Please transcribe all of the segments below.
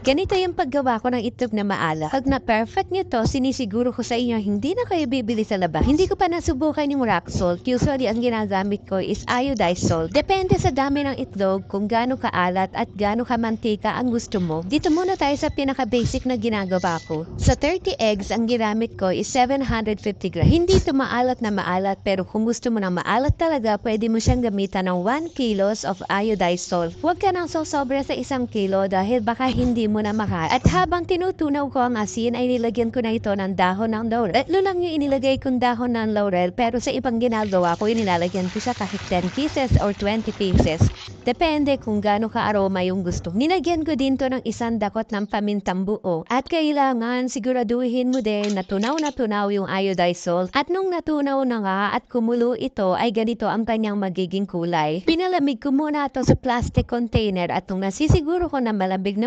Ganito yung paggawa ko ng itlog na maalat. Pag na-perfect nyo to, sinisiguro ko sa inyo hindi na kayo bibili sa labas. Hindi ko pa nasubukan yung rock salt. Usually, ang ginagamit ko is iodized salt. Depende sa dami ng itlog kung gaano kaalat at gaano kamantika ang gusto mo. Dito muna tayo sa pinaka-basic na ginagawa ko. Sa 30 eggs, ang ginamit ko is 750 grams. Hindi ito maalat na maalat, pero kung gusto mo ng maalat talaga, pwede mo siyang gamitan ng 1 kilos of iodized salt. Huwag ka nang sosobra sa 1 kilo dahil baka hindi mo na At habang tinutunaw ko ang asin ay nilagyan ko na ito ng dahon ng laurel. Tatlo lang yung inilagay kong dahon ng laurel, pero sa ibang ginagawa ko nilalagyan ko siya kahit 10 pieces or 20 pieces. Depende kung gaano ka-aroma yung gusto. Nilagyan ko din to ng 1 dakot ng pamintang buo. At kailangan siguraduhin mo din na tunaw yung iodized salt. At nung natunaw na nga at kumulo ito ay ganito ang kanyang magiging kulay. Pinalamig ko muna ito sa plastic container at nung nasisiguro ko na malamig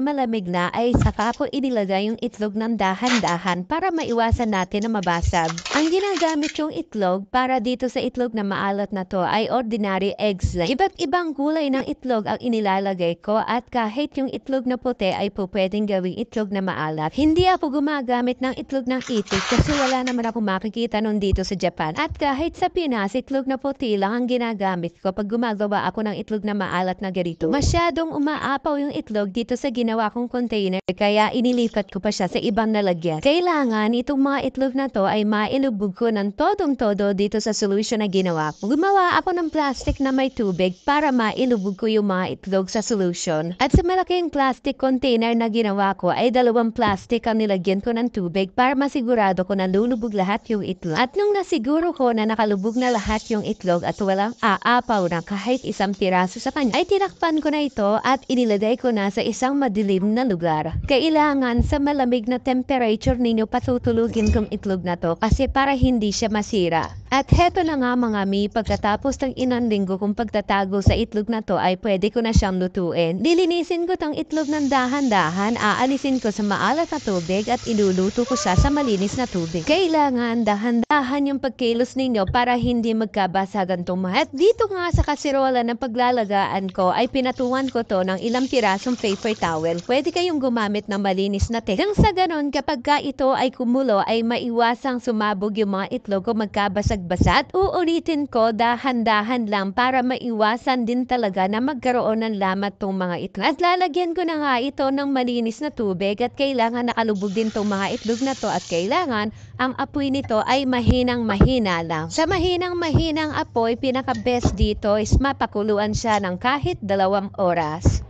na ay saka ko inilagay yung itlog ng dahan-dahan para maiwasan natin na mabasag. Ang ginagamit yung itlog para dito sa itlog na maalat na to ay ordinary eggs lang. Iba't ibang kulay ng itlog ang inilalagay ko at kahit yung itlog na puti ay po pwedeng gawing itlog na maalat. Hindi ako gumagamit ng itlog ng itik kasi wala naman ako makikita nun dito sa Japan. At kahit sa Pinas, itlog na puti lang ang ginagamit ko pag gumagawa ako ng itlog na maalat na ganito. Masyadong umaapaw yung itlog dito sa ginawa kong container kaya inilipat ko pa siya sa ibang lalagyan. Kailangan itong mga itlog na to ay mailubog ko ng todong-todo dito sa solution na ginawa ko. Gumawa ako ng plastic na may tubig para mailubog ko yung mga itlog sa solution. At sa malaking plastic container na ginawa ko ay 2 plastic ang nilagyan ko ng tubig para masigurado ko na lulubog lahat yung itlog. At nung nasiguro ko na nakalubog na lahat yung itlog at walang aapaw na kahit isang piraso sa kanya, ay tinakpan ko na ito at inilagay ko na sa isang madilim na lugar. Kailangan sa malamig na temperature ninyo patutulugin kong itlog na to kasi para hindi siya masira. At heto na nga mga mi, pagkatapos ng ilang linggo kong pagtatago sa itlog na to ay pwede ko na siyang lutuin. Lilinisin ko tong itlog ng dahan-dahan, aalisin ko sa maalat na tubig at iluluto ko siya sa malinis na tubig. Kailangan dahan-dahan yung pagkilos ninyo para hindi magkabasagan tong mga. At dito nga sa kasirola ng paglalagaan ko ay pinatuan ko to ng ilang pirasong paper towel. Pwede kayong gumamit ng malinis na nang sa ganon kapag ka ito ay kumulo ay maiwasang sumabog yung mga itlog o magkabasag-basa. At uulitin ko dahan-dahan lang para maiwasan din talaga na magkaroon ng lamat tong mga itlog. At lalagyan ko na nga ito ng malinis na tubig at kailangan nakalubog din tong mga itlog na to at kailangan ang apoy nito ay mahinang-mahina lang. Sa mahinang-mahinang apoy, pinaka-best dito is mapakuluan siya ng kahit 2 oras.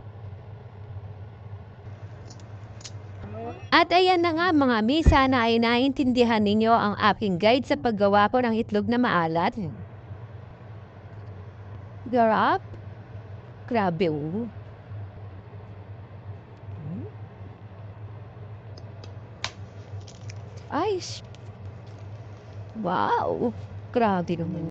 At ayan na nga mga mi, sana ay naintindihan ninyo ang aking guide sa paggawa ko ng itlog na maalat. Garap? Grabe oh. Ay, wow! Grabe naman.